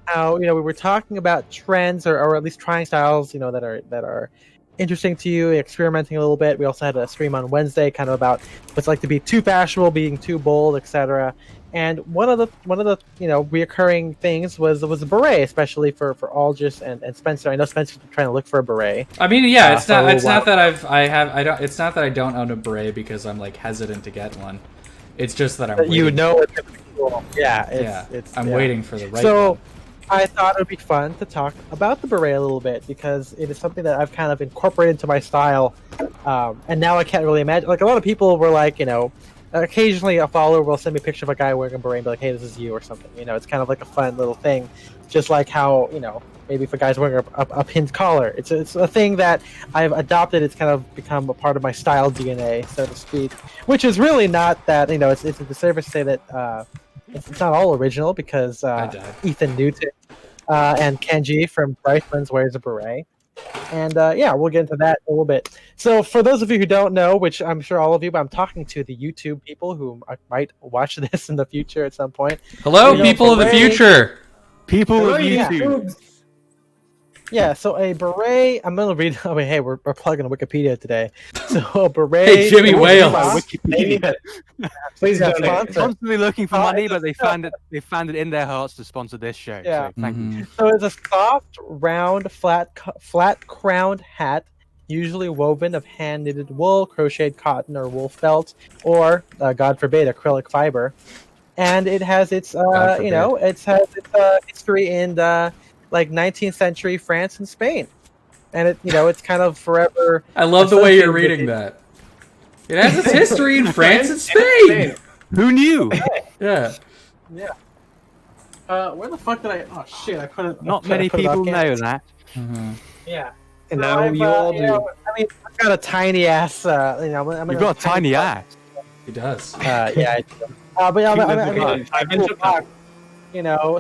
how we were talking about trends or at least trying styles that are interesting to you, experimenting a little bit. We also had a stream on Wednesday, kind of about what's like to be too fashionable, being too bold, etc. And one of the reoccurring things was a beret, especially for Aldous and Spencer. I know Spencer's been trying to look for a beret. I mean, yeah, it's for a not. little It's not while. that I don't. It's not that I don't own a beret because I'm like hesitant to get one. It's just that I'm waiting. You know it's gonna be cool. Yeah, I'm yeah. waiting for the right So one. I thought it would be fun to talk about the beret a little bit because it is something that I've kind of incorporated into my style, and now I can't really imagine. Like a lot of people were like, occasionally a follower will send me a picture of a guy wearing a beret and be like, "Hey, this is you" or something. It's kind of like a fun little thing, just like how maybe if a guy's wearing a pinned collar, it's a thing that I've adopted. It's kind of become a part of my style DNA, so to speak, which is really not that. It's a disservice to say that. It's not all original because Ethan Newton and Kenji from Brightlands wears a beret. And we'll get into that in a little bit. So for those of you who don't know, which I'm sure all of you, but I'm talking to the YouTube people who might watch this in the future at some point. Hello, people of the future. People of YouTube. Yeah, so a beret. I'm gonna read. I mean, hey, we're plugging Wikipedia today. So a beret. Hey, Jimmy Wales. Wikipedia. Please Yeah, donate. Constantly looking for money, but they found it in their hearts to sponsor this show. Yeah. So thank you. So it's a soft, round, flat-crowned hat, usually woven of hand-knitted wool, crocheted cotton, or wool felt, or God forbid, acrylic fiber. And it has its, history in like 19th century France and Spain, and it's kind of forever. I love the way you're reading it. that. It has its history in France and Spain. Who knew? Yeah. Yeah. Where the fuck did I? Oh shit! I put it. Not many people know that. Yeah. And now you all do. I mean, I've got a tiny ass. You've got a tiny ass. He does. Yeah. I do. But yeah, I've been to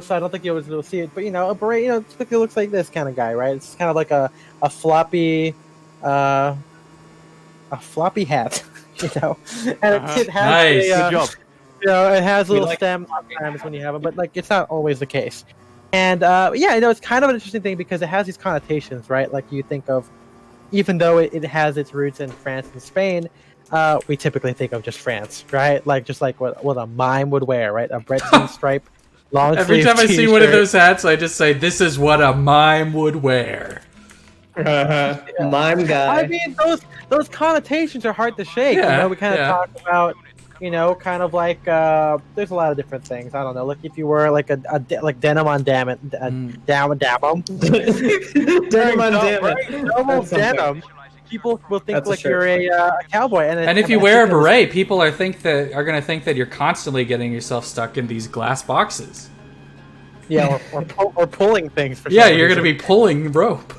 so I don't think you'll be able to see it. But a beret, typically looks like this kind of guy, right? It's kind of like a floppy hat, and it has Nice. Good job. it has a little like stem sometimes when you have them, but like it's not always the case. And it's kind of an interesting thing because it has these connotations, right? Like you think of, even though it has its roots in France and Spain, we typically think of just France, right? Like just like what a mime would wear, right? A Breton stripe, long Every sleeve time I see one of t-shirt. those hats, I just say, "This is what a mime would wear." Mime guy. I mean, those connotations are hard to shake. Yeah, We kind of yeah. talk about, kind of like there's a lot of different things. I don't know. Like if you were like like denim on denim, denim. Denim on denim. Almost That's denim. People will think That's a like shirt. you're a cowboy, And if you wear a beret, people are going to think that you're constantly getting yourself stuck in these glass boxes. yeah, or pulling things. For Yeah, some you're going to reason. be pulling rope,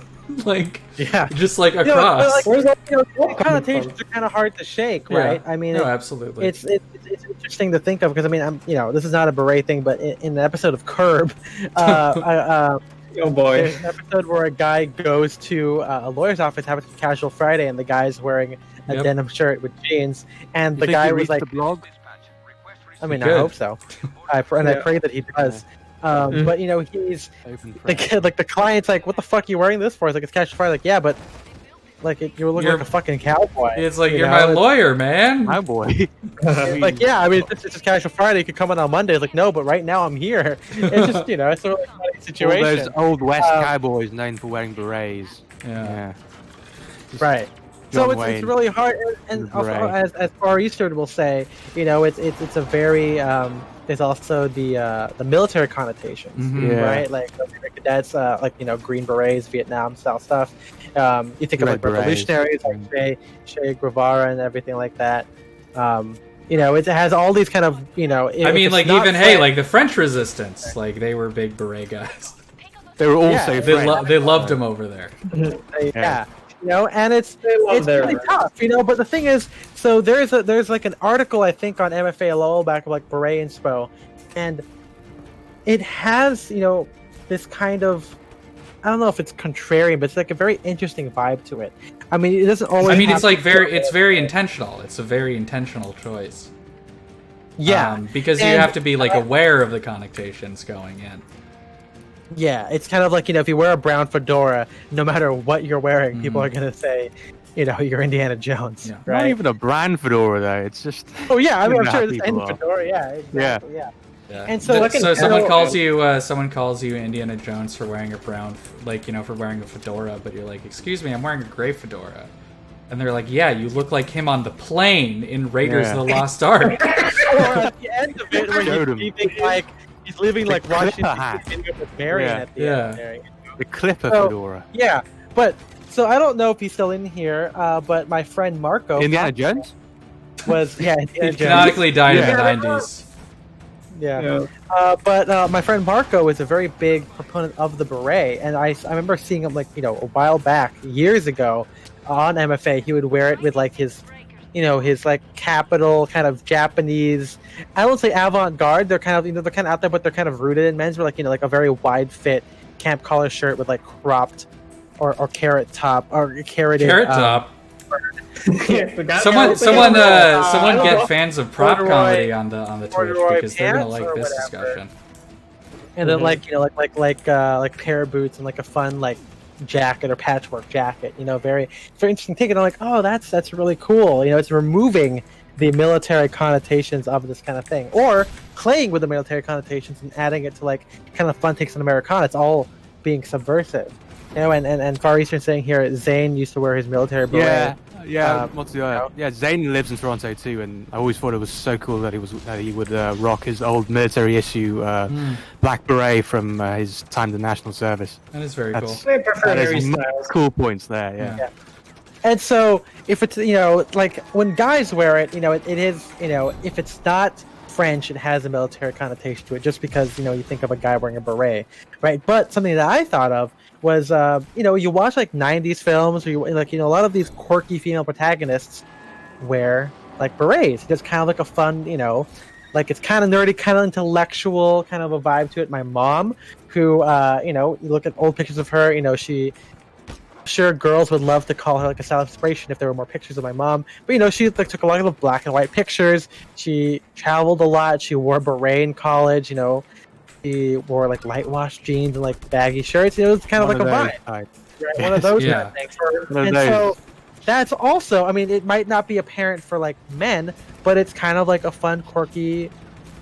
like Yeah. just like But, across. like, Where's that the coming connotations from? are kind of hard to shake, Yeah. right? I mean, No, absolutely. it's interesting to think of because I mean, this is not a beret thing, but in the episode of Curb, Oh boy. there's an episode where a guy goes to a lawyer's office, having a casual Friday, and the guy's wearing a Yep. denim shirt with jeans, and You the think guy he was reads like, the blog? I mean, He I could. hope so. I Yeah. pray that he does. But he's Open the press. kid, like the client's like, "What the fuck are you wearing this for?" It's like it's casual Friday. Like, yeah, but like you look You're- like a fucking cowboy. It's like you you're know? my It's- lawyer, man. Oh boy. Like, yeah, I mean, it's just casual Friday. You could come in on Monday. It's like, no, but right now I'm here. It's just, it's a really funny All situation. those old West Um, cowboys known for wearing berets. Yeah. Right. John So it's Wayne. really hard, and also Right. as Far Eastern will say, it's a very there's also the military connotations, Mhm. Yeah. right? Like the cadets, Green Berets, Vietnam style stuff. You think of Red like revolutionaries, like Che Guevara and everything like that. It has all these kind of I mean, like even like the French Resistance, like they were big beret guys. They were also Yeah. French. They loved him over there. Yeah. And it's love their really tough, but the thing is, so there's like an article I think on MFA LOL back of like Beret Inspo, and it has this kind of, I don't know if it's contrarian, but it's like a very interesting vibe to it. I mean, it doesn't always. I mean, have it's like to- it's very intentional. It's a very intentional choice. Yeah, because you And, have to be like aware of the connotations going in. Yeah, it's kind of like, if you wear a brown fedora, no matter what you're wearing, people are gonna say, you're Indiana Jones, Yeah. right? Not even a brand fedora though. It's just. Oh yeah, I mean, You I'm know sure how it's people any are. fedora. Yeah, exactly. Yeah. Yeah. And so, so someone so- calls you Indiana Jones for wearing a brown, for wearing a fedora, but you're like, excuse me, I'm wearing a gray fedora. And they're like, yeah, you look like him on the plane in Raiders of the Lost Ark. Or at the end of it, where Showed him. he's leaving like Washington hat. with Marion Yeah. at the end there. The Clipper So- fedora. Yeah, but so I don't know if he's still in here, but my friend Marco Indiana Jones. was Indiana He Jones. canonically died in the Yeah. 90s. Yeah. But my friend Marco is a very big proponent of the beret, and I remember seeing him a while back, years ago, on MFA. He would wear it with like his capital kind of Japanese. I don't say avant-garde. They're kind of they're kind of out there, but they're kind of rooted in men's. Like like a very wide fit camp collar shirt with like cropped or carrot top or carroted Carrot Top. Someone Someone I get fans of prop corduroy- comedy on the Twitch corduroy because they're gonna pants like or this whatever. discussion. And then like pair of boots and like a fun like jacket or patchwork jacket, very interesting take. And I'm like, oh, that's really cool. It's removing the military connotations of this kind of thing, or playing with the military connotations and adding it to like kind of fun takes on Americana. It's all being subversive. And Far Eastern saying here, Zane used to wear his military beret. Yeah. Zane lives in Toronto too, and I always thought it was so cool that he would rock his old military issue black beret from his time in the national service. That is very cool. I prefer That Harry is Styles. cool points there. Yeah. And so if it's like when guys wear it, it is if it's not French, it has a military connotation to it, just because you think of a guy wearing a beret, right? But something that I thought of was you watch like 90s films, or a lot of these quirky female protagonists wear like berets. It's kind of like a fun, like it's kind of nerdy, kind of intellectual, kind of a vibe to it. My mom, who you look at old pictures of her, sure girls would love to call her like a style inspiration if there were more pictures of my mom, but she like took a lot of the black and white pictures. She traveled a lot. She wore a beret in college. She wore like light wash jeans and like baggy shirts. It was kind of like a vibe, right? One of those kind of things. And so that's also, I mean, it might not be apparent for like men, but it's kind of like a fun, quirky,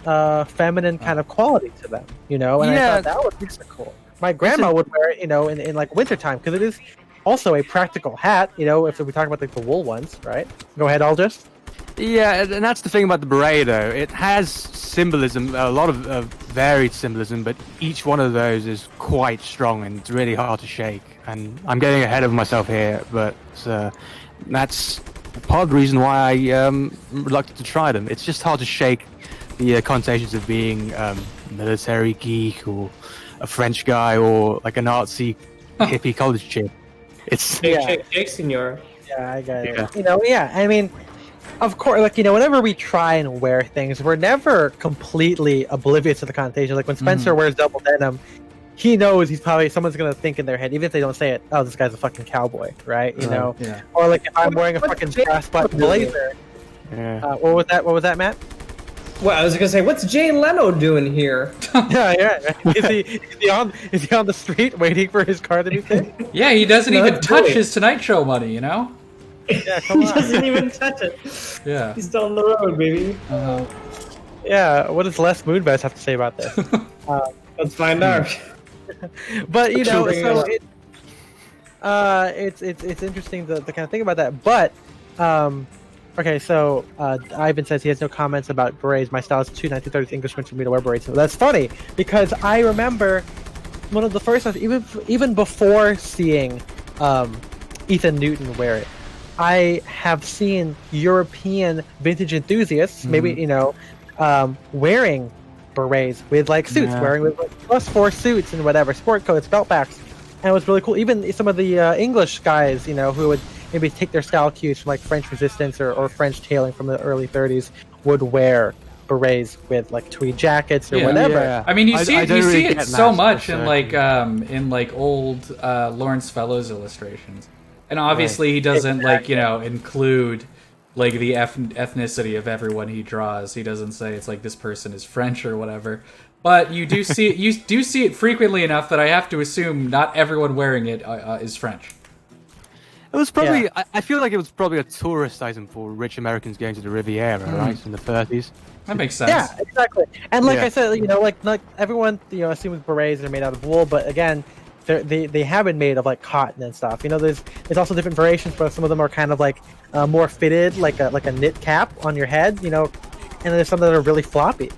feminine kind of quality to them, And I thought that would be so cool. My grandma would wear it, in like wintertime, because it is also a practical hat, if we talk about like the wool ones, right? Go ahead, Aldous. Yeah, and that's the thing about the beret, though. It has symbolism, a lot of varied symbolism, but each one of those is quite strong and it's really hard to shake. And I'm getting ahead of myself here, but that's part of the reason why I'm reluctant to try them. It's just hard to shake the connotations of being military geek or a French guy or like an artsy hippie college chick. It's Shake, senor. Yeah, I got it. I mean, of course, like, whenever we try and wear things, we're never completely oblivious to the connotation. Like when Spencer wears double denim, he knows someone's gonna think in their head, even if they don't say it, oh, this guy's a fucking cowboy, right? Yeah. Or like if I'm wearing a fucking brass button blazer. yeah. What was that, Matt? Well, I was gonna say, what's Jay Leno doing here? yeah. Is he on the street waiting for his car to be picked? Yeah, he doesn't No, even it's touch really- his Tonight Show money, Yeah, come He on. doesn't even touch it. Yeah. He's down the road, baby. Yeah, what does Les Moonves have to say about this? Let's find out. But so Bring it up. it's interesting to kind of think about that. But okay, so Ivan says he has no comments about berets. My style is too 1930s English for me to wear berets. So that's funny because I remember one of the first times, even before seeing Ethan Newton wear it, I have seen European vintage enthusiasts, maybe wearing berets with like suits, wearing with like, +4 suits and whatever, sport coats, belt backs, and it was really cool. Even some of the English guys, who would maybe take their style cues from like French Resistance or French tailing from the early 30s, would wear berets with like tweed jackets or whatever. Yeah. I mean, you see I don't really it get so that, much for in like old Lawrence Fellows illustrations, and obviously he doesn't include like the ethnicity of everyone he draws. He doesn't say it's like this person is French or whatever, But you do see it frequently enough that I have to assume not everyone wearing it is French. It was probably. I feel like it was probably a tourist item for rich Americans going to the Riviera, right, in the 30s. That makes sense. Yeah, exactly. And like I said, like everyone, assumes berets are made out of wool, but again, they have been made of like cotton and stuff. There's also different variations, but some of them are kind of like more fitted, like a knit cap on your head, and there's some that are really floppy,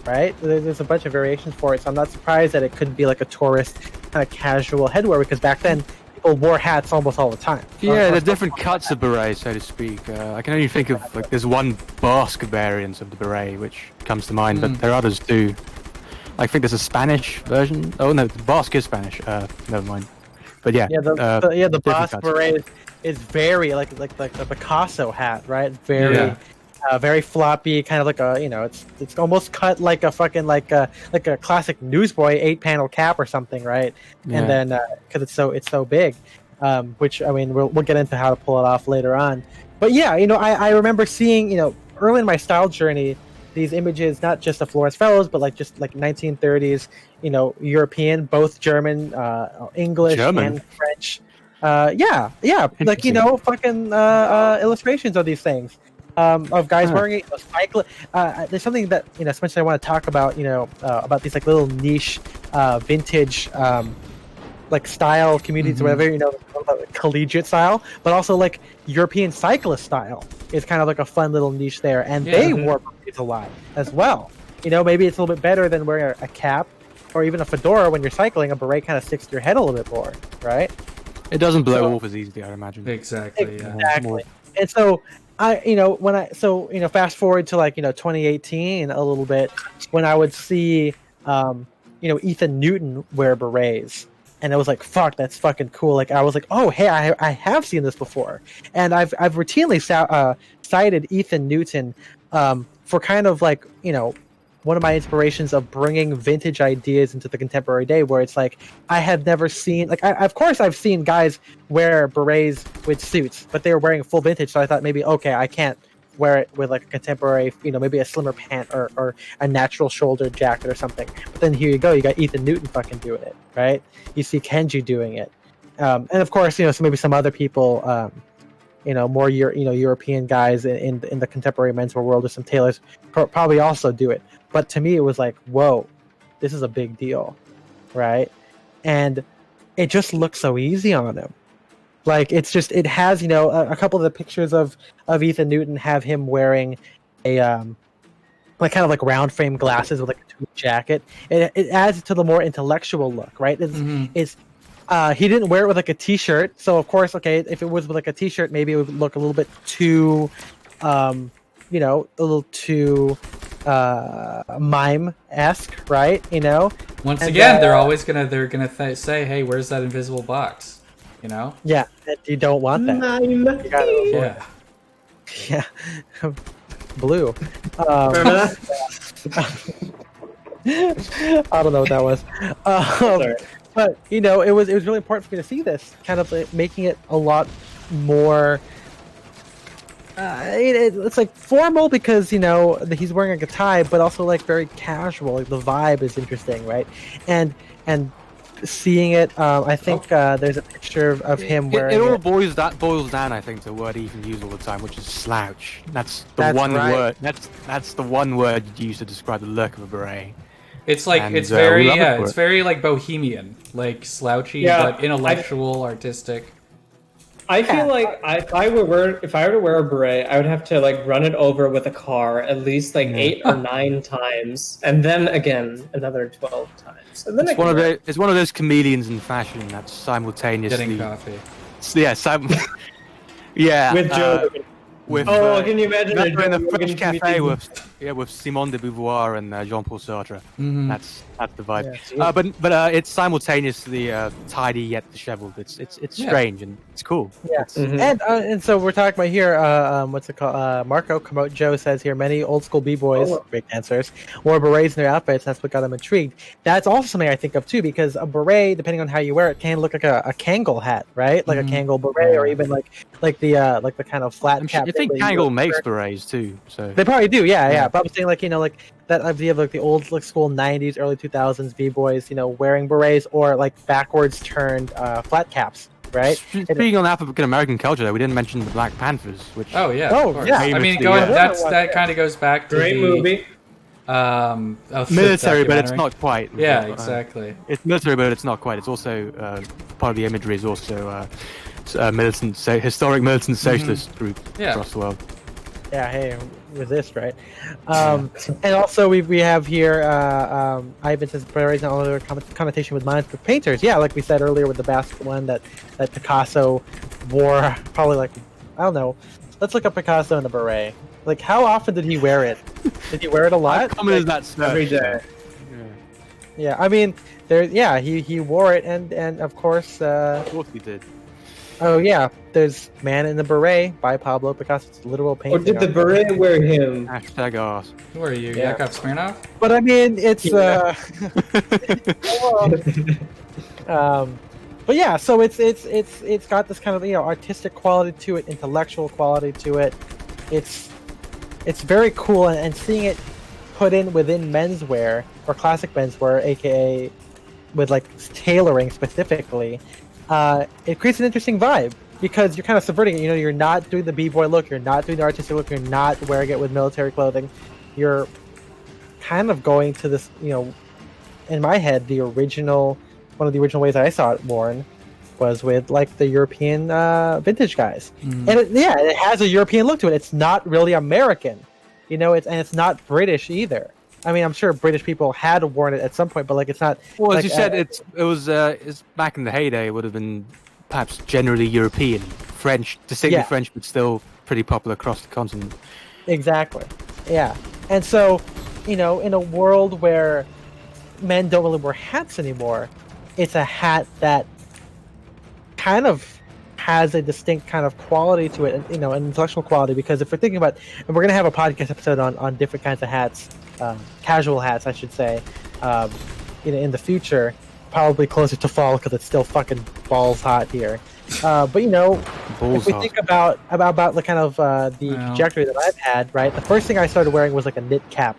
right? There's a bunch of variations for it, so I'm not surprised that it could be like a tourist kind of casual headwear, because back then people wore hats almost all the time. Yeah, there are different cuts of beret, so to speak. I can only think of like there's one Basque variant of the beret which comes to mind, but there are others too. I think there's a Spanish version. Oh no, the Basque is Spanish. Never mind. But yeah, the Basque cuts. beret is very like the Picasso hat, right? Very floppy, kind of like a it's almost cut like a fucking like a classic newsboy 8-panel cap or something, right? Yeah. And then because it's so big, which I mean we'll get into how to pull it off later on. But yeah, I remember seeing early in my style journey these images, not just of Florence Fellows, but like just like 1930s, European, both German, English, and French. Like fucking illustrations of these things. Of guys wearing it, there's something that especially I want to talk about, about these like little niche, vintage, like style communities or whatever, collegiate style, but also like European cyclist style is kind of like a fun little niche there, and they wore berets a lot as well. Maybe it's a little bit better than wearing a cap or even a fedora when you're cycling. A beret kind of sticks to your head a little bit more, right? It doesn't blow off as easily, I imagine. Exactly. And so fast forward to like 2018 a little bit, when I would see Ethan Newton wear berets, and I was like, fuck, that's fucking cool. Like I was like, oh hey, I have seen this before, and I've routinely cited Ethan Newton for kind of like one of my inspirations of bringing vintage ideas into the contemporary day, where it's like I have never seen, like of course I've seen guys wear berets with suits, but they were wearing full vintage, so I thought maybe I can't wear it with like a contemporary, maybe a slimmer pant or a natural shoulder jacket or something. But then here you go, you got Ethan Newton fucking doing it, right? You see Kenji doing it, and of course so maybe some other people, more European guys in the contemporary menswear world, or some tailors probably also do it. But to me, it was like, whoa, this is a big deal, right? And it just looks so easy on him. Like it has, a couple of the pictures of Ethan Newton have him wearing a like kind of like round frame glasses with like a tweed jacket. It adds to the more intellectual look, right? It's he didn't wear it with like a t-shirt, so of course, if it was with like a t-shirt, maybe it would look a little bit too, a little too mime-esque, right? Once again, they're gonna say, hey, where's that invisible box? Yeah, you don't want that. Yeah. Blue. I don't know what that was. But it was really important for me to see this, kind of like making it a lot more. It's like formal because he's wearing like a tie, but also like very casual. Like the vibe is interesting, right? And seeing it, I think there's a picture of him wearing. It all boils down, I think, to a word Ethan uses all the time, which is slouch. That's one word. That's the one word you use to describe the look of a beret. It's like it's very like bohemian, like slouchy, but intellectual, artistic. I feel like if I were to wear a beret, I would have to like run it over with a car at least like 8 or 9 times, and then again another 12 times. And then it's one of those chameleons in fashion that's simultaneously getting coffee. With Joe. Can you imagine in the French cafe with Simone de Beauvoir and Jean-Paul Sartre? Mm-hmm. That's the vibe. But it's simultaneously tidy yet disheveled. It's strange and it's cool. Yeah, and so we're talking about here. What's it called? Marco Joe says here, many old school b-boys, break dancers, wore berets in their outfits. That's what got them intrigued. That's also something I think of too, because a beret, depending on how you wear it, can look like a Kangol hat, right? Like a Kangol beret, or even like the kind of flat cap. I think Kangol makes berets too. So they probably do, yeah. But I'm saying, like, like that idea of like the old like school '90s, early 2000s b-boys, wearing berets or like backwards turned flat caps, right? Speaking on African American culture, though, we didn't mention the Black Panthers, which Oh yeah, Oh, of course. yeah. I mean, Famously, that kind of goes back to Great the movie. military, but it's documentary. not quite. Yeah, exactly. It's military, but it's not quite. It's also part of the imagery is also historic militant socialist group Yeah. across the world. Yeah, hey, resist, right? And also we have here Ivan says berets and all other connotation with minds for painters. Yeah, like we said earlier with the basket one that Picasso wore, probably like, I don't know. Let's look up Picasso and the beret. Like, how often did he wear it? Did he wear it a lot? How common is that stuff? Every day. Yeah, I mean, he wore it, and of course, Of course he did. oh yeah, there's Man in the Beret by Pablo Picasso's literal Or painting. did the beret wear him? Hashtag arse. Who are you, Yeah. Yakov Smirnov? But I mean, it's but yeah, so it's got this kind of artistic quality to it, intellectual quality to it. It's very cool, and seeing it put in within menswear or classic menswear, aka with like tailoring specifically, it creates an interesting vibe because you're kind of subverting it. You're not doing the b-boy look, you're not doing the artistic look, you're not wearing it with military clothing. You're kind of going to this, in my head, one of the original ways I saw it worn was with like the European vintage guys, and it has a European look to it. It's not really American, it's not British either. I mean, I'm sure British people had worn it at some point, but like it's not. Well, as like, you said, it's back in the heyday. It would have been perhaps generally European, French, distinctly Yeah. French, but still pretty popular across the continent. Exactly. Yeah. And so, in a world where men don't really wear hats anymore, it's a hat that kind of has a distinct kind of quality to it, and an intellectual quality. Because if we're thinking about, and we're gonna have a podcast episode on different kinds of hats, casual hats, I should say, in the future, probably closer to fall because it's still fucking balls hot here. But Balls if we hot. think about the kind of the trajectory that I've had, right? The first thing I started wearing was like a knit cap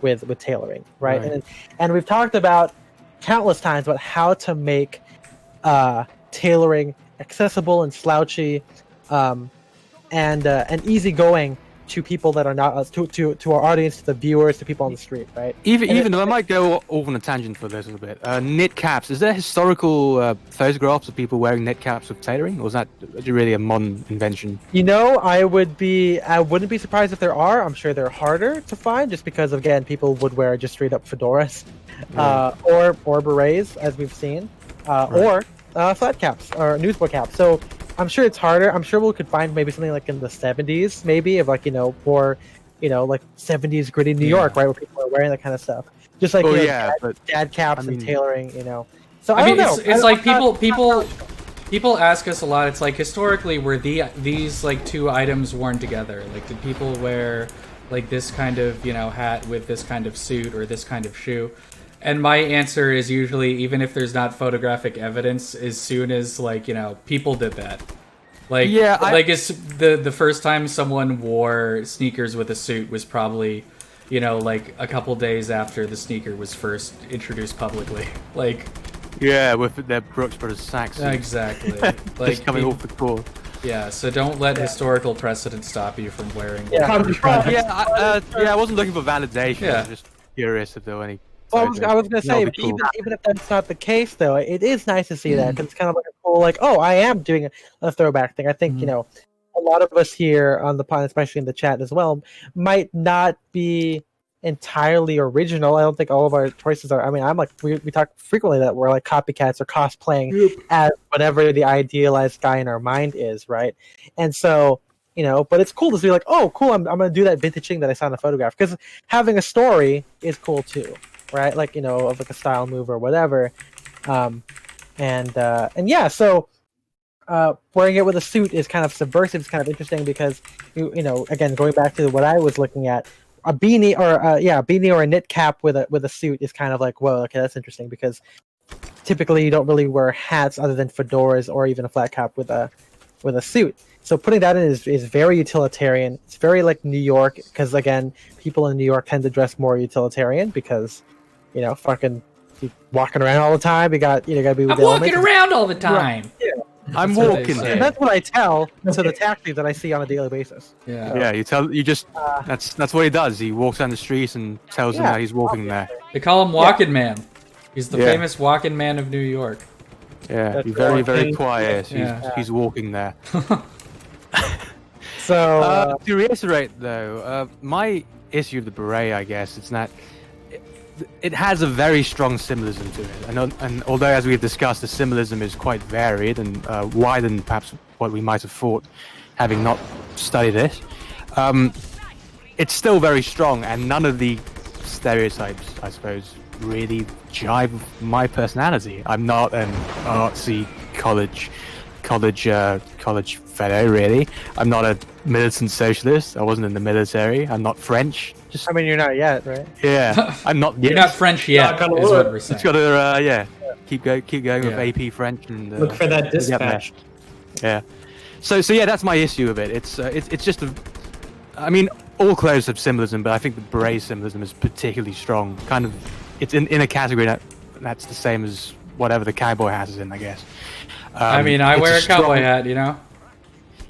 with tailoring, right? Right. And we've talked about countless times about how to make tailoring accessible and slouchy, and easygoing to people that are not to our audience, to the viewers, to people on the street, right? Even though I might go off on a tangent for this a little bit, knit caps. Is there historical photographs of people wearing knit caps with tailoring, or is that really a modern invention? I wouldn't be surprised if there are. I'm sure they're harder to find, just because again, people would wear just straight up fedoras, or berets, as we've seen, or flat caps or newsboy caps. So I'm sure it's harder. I'm sure we could find maybe something like in the 70s, maybe of like more, like 70s gritty New York, right, where people are wearing that kind of stuff. Just like dad caps and tailoring, So I don't know. It's like people ask us a lot. It's like historically were these like two items worn together? Like did people wear like this kind of hat with this kind of suit or this kind of shoe? And my answer is usually, even if there's not photographic evidence, as soon as people did that. Like it's the first time someone wore sneakers with a suit was probably, like a couple days after the sneaker was first introduced publicly. Like with their Brooks Brothers sacks. Exactly. Just coming off the court. Yeah, so don't let historical precedent stop you from wearing. I wasn't looking for validation. Yeah. I was just curious if there were any. Well, I was going to say, cool. even if that's not the case, though, it is nice to see that, because it's kind of like a cool, like, oh, I am doing a throwback thing. I think, a lot of us here on the pod, especially in the chat as well, might not be entirely original. I don't think all of our choices are. I mean, I'm like, we talk frequently that we're like copycats or cosplaying as whatever the idealized guy in our mind is, right? And so, but it's cool to see like, oh, cool, I'm going to do that vintage thing that I saw in a photograph, because having a story is cool too. Right, like of like a style move or whatever, and yeah. So wearing it with a suit is kind of subversive. It's kind of interesting because again, going back to what I was looking at, a beanie or a knit cap with a suit is kind of like, whoa, okay, that's interesting, because typically you don't really wear hats other than fedoras or even a flat cap with a with a suit. So putting that in is very utilitarian. It's very like New York, because again, people in New York tend to dress more utilitarian because, fucking you walking around all the time. You gotta be with I'm the walking elements. around all the time. Yeah. I'm That's what they walking say. And here. that's what I tell to the taxis that I see on a daily basis. Yeah. Yeah, that's what he does. He walks down the streets and tells them Yeah, that he's walking there. They call him Walking Man. He's the Yeah. famous Walking Man of New York. Yeah, That's he's very, very walking. quiet. Yeah. He's walking there. So To reiterate, though, my issue of the beret, I guess, it's that it has a very strong symbolism to it. And although, as we've discussed, the symbolism is quite varied and wider than perhaps what we might have thought, having not studied it, it's still very strong, and none of the stereotypes, I suppose, really jive with my personality. I'm not an artsy college fellow, really. I'm not a militant socialist. I wasn't in the military. I'm not French. I mean, you're not yet, right? Yeah, I'm not yet. You're not French yet, Knock on is wood. what we're saying. Just gotta keep going with Yeah. AP French and Look for that we'll get there. dispatch. Yeah. So yeah, that's my issue of it. It's just I mean, all clothes have symbolism, but I think the beret symbolism is particularly strong. Kind of, it's in a category that's the same as whatever the cowboy hat is in, I guess. I mean, I it's wear a strong- cowboy hat, you know?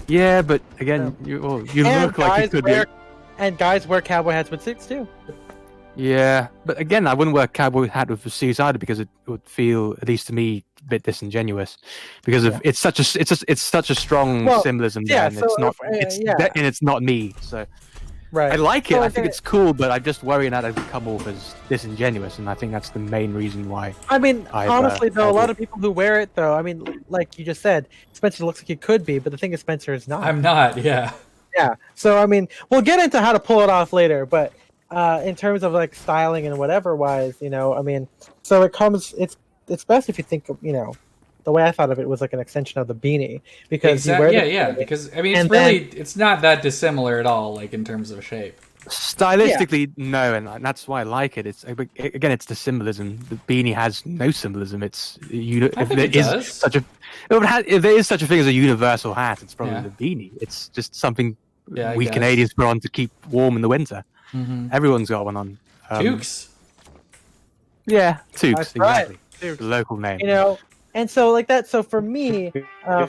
Yeah, but again, you And look like you could be. And guys wear cowboy hats with suits too. Yeah, but again, I wouldn't wear a cowboy hat with a suit either because it would feel, at least to me, a bit disingenuous. Because of it's such a strong Well, symbolism yeah, there, and so it's not me. So Right. I like it. So, I think it's cool, but I'm just worrying that it would come off as disingenuous, and I think that's the main reason why. I mean, honestly, though, a lot I of people who wear it, though, I mean, like you just said, Spencer looks like he could be, but the thing is, Spencer is not. I'm not, yeah. Yeah. So, I mean, we'll get into how to pull it off later, but in terms of like styling and whatever wise, I mean, so it's best if you think of, the way I thought of it was like an extension of the beanie because you wear Yeah, because I mean, and it's not that dissimilar at all, like in terms of shape. Stylistically, no, and that's why I like it. It's again, it's the symbolism. The beanie has no symbolism. It's if think there it is does. such a if there is such a thing as a universal hat, it's probably Yeah. the beanie. It's just something Yeah, I we guess. Canadians put on to keep warm in the winter. Mm-hmm. Everyone's got one on. Tukes. Yeah, Tukes, That's right. exactly. Tukes. The local name. And so like that. So for me,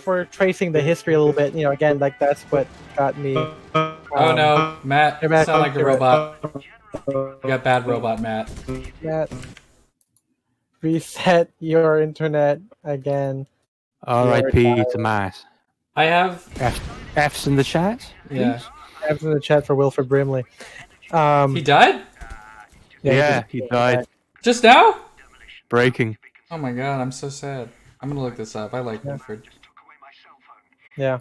for tracing the history a little bit, again, like that's what got me. Oh no, Matt, you Matt, sound like a don't do it. robot. You got bad robot, Matt. Matt, reset your internet again. R.I.P. to Matt. I have, F's in the chat. yeah. Tabs in the chat for Wilford Brimley. He died? Yeah, he died. Just now? Breaking. Oh my god, I'm so sad. I'm gonna look this up. I like Wilford. Yeah.